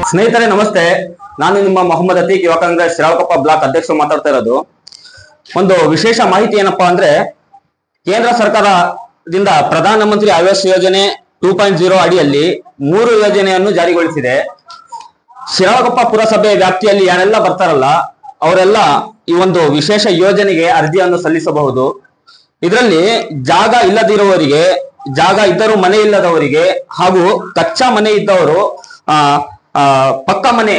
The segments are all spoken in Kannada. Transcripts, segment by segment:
ಸ್ನೇಹಿತರೆ ನಮಸ್ತೆ, ನಾನು ನಿಮ್ಮ ಮೊಹಮ್ಮದ್ ಅತೀಕ್, ಯುವ ಕಾಂಗ್ರೆಸ್ ಶಿರಾಳಕೊಪ್ಪ ಬ್ಲಾಕ್ ಅಧ್ಯಕ್ಷರು ಮಾತಾಡ್ತಾ ಇರೋದು. ಒಂದು ವಿಶೇಷ ಮಾಹಿತಿ ಏನಪ್ಪಾ ಅಂದ್ರೆ, ಕೇಂದ್ರ ಸರ್ಕಾರದಿಂದ ಪ್ರಧಾನಮಂತ್ರಿ ಆವಾಸ್ ಯೋಜನೆ 2.0 ಅಡಿಯಲ್ಲಿ 3 ಯೋಜನೆಯನ್ನು ಜಾರಿಗೊಳಿಸಿದೆ. ಶಿರಾಳಕೊಪ್ಪ ಪುರಸಭೆ ವ್ಯಾಪ್ತಿಯಲ್ಲಿ ಯಾರೆಲ್ಲ ಬರ್ತಾರಲ್ಲ ಅವರೆಲ್ಲ ಈ ಒಂದು ವಿಶೇಷ ಯೋಜನೆಗೆ ಅರ್ಜಿಯನ್ನು ಸಲ್ಲಿಸಬಹುದು. ಇದರಲ್ಲಿ ಜಾಗ ಇಲ್ಲದಿರುವವರಿಗೆ, ಜಾಗ ಇದ್ದರೂ ಮನೆ ಇಲ್ಲದವರಿಗೆ ಹಾಗೂ ಕಚ್ಚಾ ಮನೆ ಇದ್ದವರು ಪಕ್ಕ ಮನೆ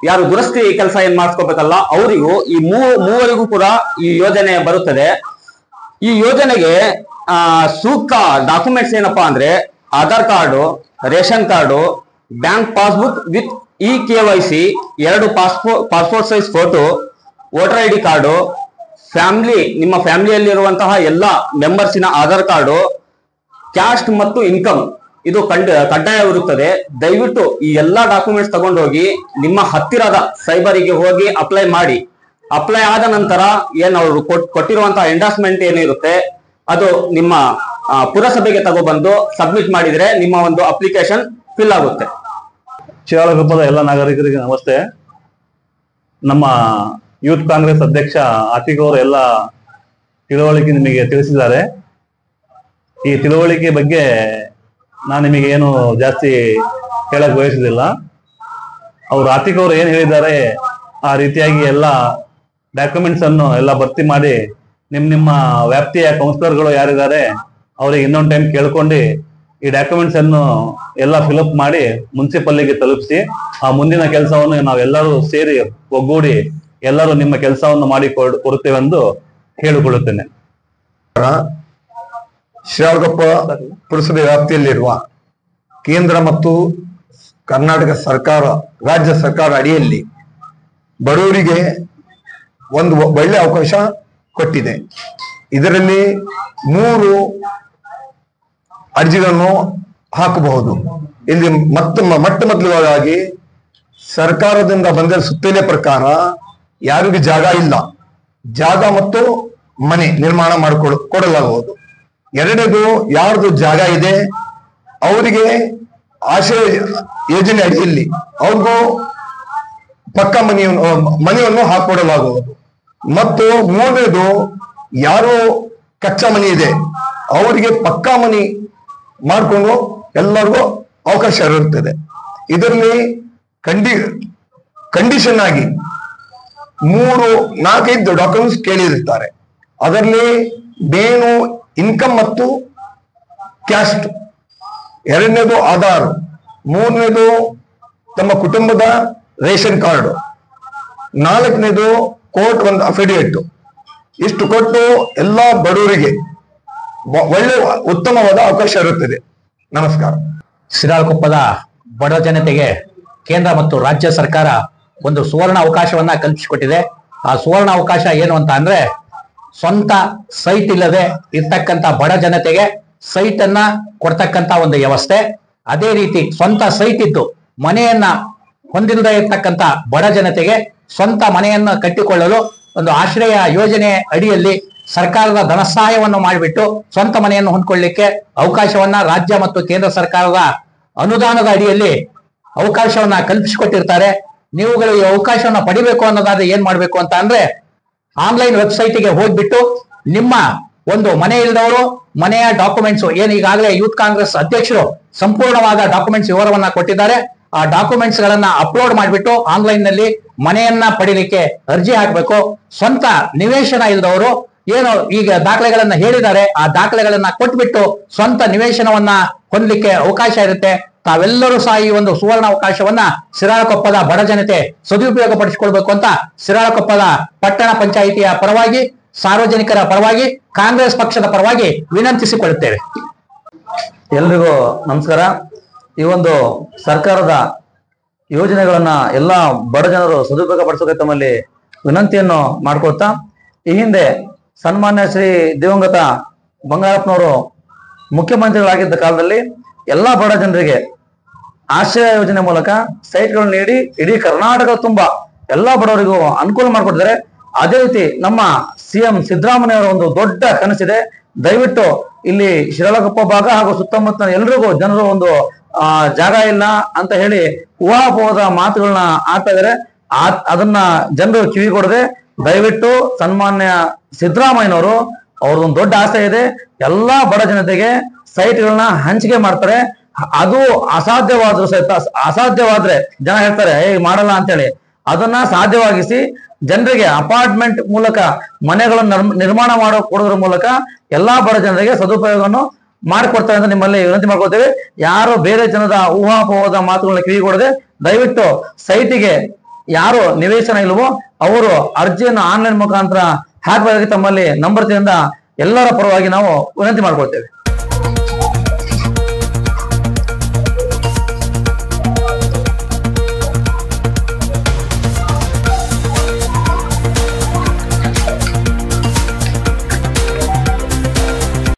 ಯಾರು ದುರಸ್ತಿ ಕೆಲಸ ಏನ್ ಮಾಡಿಸ್ಕೋಬೇಕಲ್ಲ ಅವರಿಗೂ ಈ ಮೂವರಿಗೂ ಕೂಡ ಈ ಯೋಜನೆ ಬರುತ್ತದೆ. ಈ ಯೋಜನೆಗೆ ಸೂಕ್ತ ಡಾಕ್ಯುಮೆಂಟ್ಸ್ ಏನಪ್ಪಾ ಅಂದ್ರೆ Aadhaar card, ration card, bank passbook with KYC, 2 passport size photo, voter ID card, ನಿಮ್ಮ ಫ್ಯಾಮಿಲಿಯಲ್ಲಿರುವಂತಹ ಎಲ್ಲ ಮೆಂಬರ್ಸಿನ ಆಧಾರ್ ಕಾರ್ಡು, ಕ್ಯಾಸ್ಟ್ ಮತ್ತು ಇನ್ಕಮ್ ಇದು ಕಡ್ಡಾಯವಿರುತ್ತದೆ. ದಯವಿಟ್ಟು ಈ ಎಲ್ಲಾ ಡಾಕ್ಯುಮೆಂಟ್ಸ್ ತಗೊಂಡೋಗಿ ನಿಮ್ಮ ಹತ್ತಿರದ ಸೈಬರಿಗೆ ಹೋಗಿ ಅಪ್ಲೈ ಮಾಡಿ. ಅಪ್ಲೈ ಆದ ನಂತರ ಅವರು ಕೊಟ್ಟಿರುವಂತಹ ಎಂಡಾರ್ಸ್ಮೆಂಟ್ ಏನಿರುತ್ತೆ ಅದು ನಿಮ್ಮ ಪುರಸಭೆಗೆ ತಗೊಬಂದು ಸಬ್ಮಿಟ್ ಮಾಡಿದ್ರೆ ನಿಮ್ಮ ಒಂದು ಅಪ್ಲಿಕೇಶನ್ ಫಿಲ್ ಆಗುತ್ತೆ. ಶಿರಾಳಕೊಪ್ಪದ ಎಲ್ಲ ನಾಗರಿಕರಿಗೆ ನಮಸ್ತೆ. ನಮ್ಮ ಯೂತ್ ಕಾಂಗ್ರೆಸ್ ಅಧ್ಯಕ್ಷ ಅತೀಕ್ ಅವರು ಎಲ್ಲ ತಿಳುವಳಿಕೆ ನಿಮಗೆ ತಿಳಿಸಿದ್ದಾರೆ. ಈ ತಿಳುವಳಿಕೆ ಬಗ್ಗೆ ನಾನು ನಿಮಗೆ ಏನು ಜಾಸ್ತಿ ಹೇಳಕ್ ಬಯಸುದಿಲ್ಲ. ಅವರು ಅತೀಕ್ ಅವರು ಏನು ಹೇಳಿದ್ದಾರೆ ಆ ರೀತಿಯಾಗಿ ಎಲ್ಲ ಡಾಕ್ಯುಮೆಂಟ್ಸ್ ಅನ್ನು ಎಲ್ಲ ಭರ್ತಿ ಮಾಡಿ ನಿಮ್ಮ ವ್ಯಾಪ್ತಿಯ ಕೌನ್ಸಿಲರ್ಗಳು ಯಾರಿದ್ದಾರೆ ಅವರಿಗೆ ಇನ್ನೊಂದು ಟೈಮ್ ಕೇಳ್ಕೊಂಡು ಈ ಡಾಕ್ಯುಮೆಂಟ್ಸ್ ಅನ್ನು ಎಲ್ಲ ಫಿಲಪ್ ಮಾಡಿ ಮುನ್ಸಿಪಲ್ಗೆ ತಲುಪಿಸಿ ಆ ಮುಂದಿನ ಕೆಲಸವನ್ನು ನಾವೆಲ್ಲರೂ ಸೇರಿ ಒಗ್ಗೂಡಿ ಎಲ್ಲರೂ ನಿಮ್ಮ ಕೆಲಸವನ್ನು ಮಾಡಿ ಕೊಡುತ್ತೇವೆಂದು ಹೇಳಿಕೊಳ್ಳುತ್ತೇನೆ. ಶಿರಾಳಕೊಪ್ಪ ಪುರಸಭೆ ವ್ಯಾಪ್ತಿಯಲ್ಲಿರುವ ಕೇಂದ್ರ ಮತ್ತು ಕರ್ನಾಟಕ ಸರ್ಕಾರ, ರಾಜ್ಯ ಸರ್ಕಾರ ಅಡಿಯಲ್ಲಿ ಬಡವರಿಗೆ ಒಂದು ಒಳ್ಳೆ ಅವಕಾಶ ಕೊಟ್ಟಿದೆ. ಇದರಲ್ಲಿ 3 ಅರ್ಜಿಗಳನ್ನು ಹಾಕಬಹುದು. ಇಲ್ಲಿ ಮೊದಲಾಗಿ ಸರ್ಕಾರದಿಂದ ಬಂದ ಸುತ್ತೋಲೆ ಪ್ರಕಾರ ಯಾರಿಗೂ ಜಾಗ ಇಲ್ಲ, ಜಾಗ ಮತ್ತು ಮನೆ ನಿರ್ಮಾಣ ಕೊಡಲಾಗುವುದು. ಎರಡನೇದು, ಯಾರ್ದು ಜಾಗ ಇದೆ ಅವರಿಗೆ ಆಶ್ರಯ ಯೋಜನೆ ಅಡಿಯಲ್ಲಿ ಅವ್ರಿಗೂ ಪಕ್ಕ ಮನೆಯನ್ನು ಹಾಕೊಡಲಾಗುವುದು. ಮತ್ತು ಮೂರನೇದು, ಯಾರು ಕಚ್ಚಾ ಮನೆ ಇದೆ ಅವರಿಗೆ ಪಕ್ಕಾ ಮನೆ ಮಾಡಿಕೊಂಡು ಎಲ್ಲರಿಗೂ ಅವಕಾಶ ಇರುತ್ತದೆ. ಇದರಲ್ಲಿ ಕಂಡೀಷನ್ ಆಗಿ 4-5 ಡಾಕ್ಯುಮೆಂಟ್ಸ್ ಕೇಳಿರುತ್ತಾರೆ. ಅದರಲ್ಲಿ ಮೇನು ಇನ್ಕಮ್ ಮತ್ತು ಕ್ಯಾಸ್ಟ್, ಎರಡನೇದು ಆಧಾರ್, ಮೂರನೇದು ತಮ್ಮ ಕುಟುಂಬದ ರೇಷನ್ ಕಾರ್ಡ್, 4ನೇದು ಕೋರ್ಟ್ ಒಂದು ಅಫಿಡವಿಟ್. ಇಷ್ಟು ಕೊಟ್ಟು ಎಲ್ಲ ಬಡವರಿಗೆ ಒಳ್ಳೆ ಉತ್ತಮವಾದ ಅವಕಾಶ ಇರುತ್ತದೆ. ನಮಸ್ಕಾರ. ಶಿರಾಳಕೊಪ್ಪದ ಬಡ ಜನತೆಗೆ ಕೇಂದ್ರ ಮತ್ತು ರಾಜ್ಯ ಸರ್ಕಾರ ಒಂದು ಸುವರ್ಣ ಅವಕಾಶವನ್ನ ಕಲ್ಪಿಸಿಕೊಟ್ಟಿದೆ. ಆ ಸುವರ್ಣ ಅವಕಾಶ ಏನು ಅಂತ ಅಂದ್ರೆ, ಸ್ವಂತ ಸೈಟ್ ಇಲ್ಲದೆ ಇರ್ತಕ್ಕಂಥ ಬಡ ಜನತೆಗೆ ಸೈಟ್ ಅನ್ನ ಕೊಡ್ತಕ್ಕಂಥ ಒಂದು ವ್ಯವಸ್ಥೆ. ಅದೇ ರೀತಿ ಸ್ವಂತ ಸೈಟ್ ಇದ್ದು ಮನೆಯನ್ನ ಹೊಂದಿಲ್ಲದೆ ಇರ್ತಕ್ಕಂಥ ಬಡ ಜನತೆಗೆ ಸ್ವಂತ ಮನೆಯನ್ನ ಕಟ್ಟಿಕೊಳ್ಳಲು ಒಂದು ಆಶ್ರಯ ಯೋಜನೆ ಅಡಿಯಲ್ಲಿ ಸರ್ಕಾರದ ಧನ ಸಹಾಯವನ್ನು ಮಾಡಿಬಿಟ್ಟು ಸ್ವಂತ ಮನೆಯನ್ನು ಹೊಂದ್ಕೊಳ್ಳಿಕ್ಕೆ ಅವಕಾಶವನ್ನ ರಾಜ್ಯ ಮತ್ತು ಕೇಂದ್ರ ಸರ್ಕಾರದ ಅನುದಾನದ ಅಡಿಯಲ್ಲಿ ಅವಕಾಶವನ್ನ ಕಲ್ಪಿಸಿಕೊಟ್ಟಿರ್ತಾರೆ. ನೀವುಗಳು ಈ ಅವಕಾಶವನ್ನ ಪಡಿಬೇಕು ಅನ್ನೋದಾದ್ರೆ ಏನ್ ಮಾಡ್ಬೇಕು ಅಂತ ಅಂದ್ರೆ, ಆನ್ಲೈನ್ ವೆಬ್ಸೈಟ್ಗೆ ಹೋಗ್ಬಿಟ್ಟು ನಿಮ್ಮ ಒಂದು ಮನೆ ಇಲ್ಲದವರು ಮನೆಯ ಡಾಕ್ಯುಮೆಂಟ್ಸ್ ಏನು ಈಗಾಗಲೇ ಯೂತ್ ಕಾಂಗ್ರೆಸ್ ಅಧ್ಯಕ್ಷರು ಸಂಪೂರ್ಣವಾದ ಡಾಕ್ಯುಮೆಂಟ್ಸ್ ವಿವರವನ್ನ ಕೊಟ್ಟಿದ್ದಾರೆ. ಆ ಡಾಕ್ಯುಮೆಂಟ್ಸ್ ಗಳನ್ನ ಅಪ್ಲೋಡ್ ಮಾಡಿಬಿಟ್ಟು ಆನ್ಲೈನ್ ನಲ್ಲಿ ಮನೆಯನ್ನ ಪಡಿಲಿಕ್ಕೆ ಅರ್ಜಿ ಹಾಕ್ಬೇಕು. ಸ್ವಂತ ನಿವೇಶನ ಇಲ್ಲದವರು ಏನು ಈಗ ದಾಖಲೆಗಳನ್ನ ಹೇಳಿದ್ದಾರೆ ಆ ದಾಖಲೆಗಳನ್ನ ಕೊಟ್ಬಿಟ್ಟು ಸ್ವಂತ ನಿವೇಶನವನ್ನ ಹೊಂದಲಿಕ್ಕೆ ಅವಕಾಶ ಇರುತ್ತೆ. ತಾವೆಲ್ಲರೂ ಸಹ ಈ ಒಂದು ಸುವರ್ಣ ಅವಕಾಶವನ್ನ ಶಿರಾಳಕೊಪ್ಪದ ಬಡ ಜನತೆ ಸದುಪಯೋಗ ಪಡಿಸಿಕೊಳ್ಬೇಕು ಅಂತ ಶಿರಾಳಕೊಪ್ಪದ ಪಟ್ಟಣ ಪಂಚಾಯಿತಿಯ ಪರವಾಗಿ, ಸಾರ್ವಜನಿಕರ ಪರವಾಗಿ, ಕಾಂಗ್ರೆಸ್ ಪಕ್ಷದ ಪರವಾಗಿ ವಿನಂತಿಸಿಕೊಳ್ಳುತ್ತೇವೆ. ಎಲ್ರಿಗೂ ನಮಸ್ಕಾರ. ಈ ಒಂದು ಸರ್ಕಾರದ ಯೋಜನೆಗಳನ್ನ ಎಲ್ಲ ಬಡ ಜನರು ಸದುಪಯೋಗ ಪಡಿಸೋಕೆ ತಮ್ಮಲ್ಲಿ ವಿನಂತಿಯನ್ನು ಮಾಡ್ಕೊಳ್ತಾ, ಈ ಹಿಂದೆ ಸನ್ಮಾನ್ಯ ಶ್ರೀ ದಿವಂಗತ ಬಂಗಾರಪ್ಪನವರು ಮುಖ್ಯಮಂತ್ರಿಗಳಾಗಿದ್ದ ಕಾಲದಲ್ಲಿ ಎಲ್ಲಾ ಬಡ ಜನರಿಗೆ ಆಶ್ರಯ ಯೋಜನೆ ಮೂಲಕ ಸೈಟ್ಗಳನ್ನು ನೀಡಿ ಇಡೀ ಕರ್ನಾಟಕ ತುಂಬಾ ಎಲ್ಲಾ ಬಡವರಿಗೂ ಅನುಕೂಲ ಮಾಡಿಕೊಟ್ಟಿದ್ದಾರೆ. ಅದೇ ರೀತಿ ನಮ್ಮ CM ಸಿದ್ದರಾಮಯ್ಯ ಅವರ ಒಂದು ದೊಡ್ಡ ಕನಸಿದೆ, ದಯವಿಟ್ಟು ಇಲ್ಲಿ ಶಿರಾಳಕೊಪ್ಪ ಭಾಗ ಹಾಗೂ ಸುತ್ತಮುತ್ತ ಎಲ್ರಿಗೂ ಜನರು ಒಂದು ಜಾಗ ಇಲ್ಲ ಅಂತ ಹೇಳಿ ಊಹಾಪೋಹದ ಮಾತುಗಳನ್ನ ಆಡ್ತಾ ಇದಾರೆ. ಅದನ್ನ ಜನರು ಕಿವಿಗೊಡದೆ ದಯವಿಟ್ಟು ಸನ್ಮಾನ್ಯ ಸಿದ್ದರಾಮಯ್ಯನವರು ಅವ್ರದೊಂದು ದೊಡ್ಡ ಆಸೆ ಇದೆ, ಎಲ್ಲಾ ಬಡ ಜನತೆಗೆ ಸೈಟ್ಗಳನ್ನ ಹಂಚಿಕೆ ಮಾಡ್ತಾರೆ. ಅದು ಅಸಾಧ್ಯವಾದ್ರೂ ಸಹಿತ, ಅಸಾಧ್ಯವಾದ್ರೆ ಜನ ಹೇಳ್ತಾರೆ ಮಾಡಲ್ಲ ಅಂತೇಳಿ, ಅದನ್ನ ಸಾಧ್ಯವಾಗಿಸಿ ಜನರಿಗೆ ಅಪಾರ್ಟ್ಮೆಂಟ್ ಮೂಲಕ ಮನೆಗಳನ್ನು ನಿರ್ಮಾಣ ಕೊಡೋದ್ರ ಮೂಲಕ ಎಲ್ಲಾ ಬಡ ಜನರಿಗೆ ಸದುಪಯೋಗವನ್ನು ಮಾಡಿಕೊಡ್ತಾರೆ ಅಂತ ನಿಮ್ಮಲ್ಲಿ ವಿನಂತಿ ಮಾಡ್ಕೊಳ್ತೇವೆ. ಯಾರು ಬೇರೆ ಜನದ ಊಹಾಪೋಹದ ಮಾತುಗಳನ್ನ ಕಿವಿಗೊಡದೆ ದಯವಿಟ್ಟು ಸೈಟಿಗೆ ಯಾರು ನಿವೇಶನ ಇಲ್ವೋ ಅವರು ಅರ್ಜಿಯನ್ನು ಆನ್ಲೈನ್ ಮುಖಾಂತರ ಹಾಕಬೇಕಾಗಿ ತಮ್ಮಲ್ಲಿ ನಂಬರ್ತಿಯಿಂದ ಎಲ್ಲರ ಪರವಾಗಿ ನಾವು ವಿನಂತಿ ಮಾಡ್ಕೊಳ್ತೇವೆ.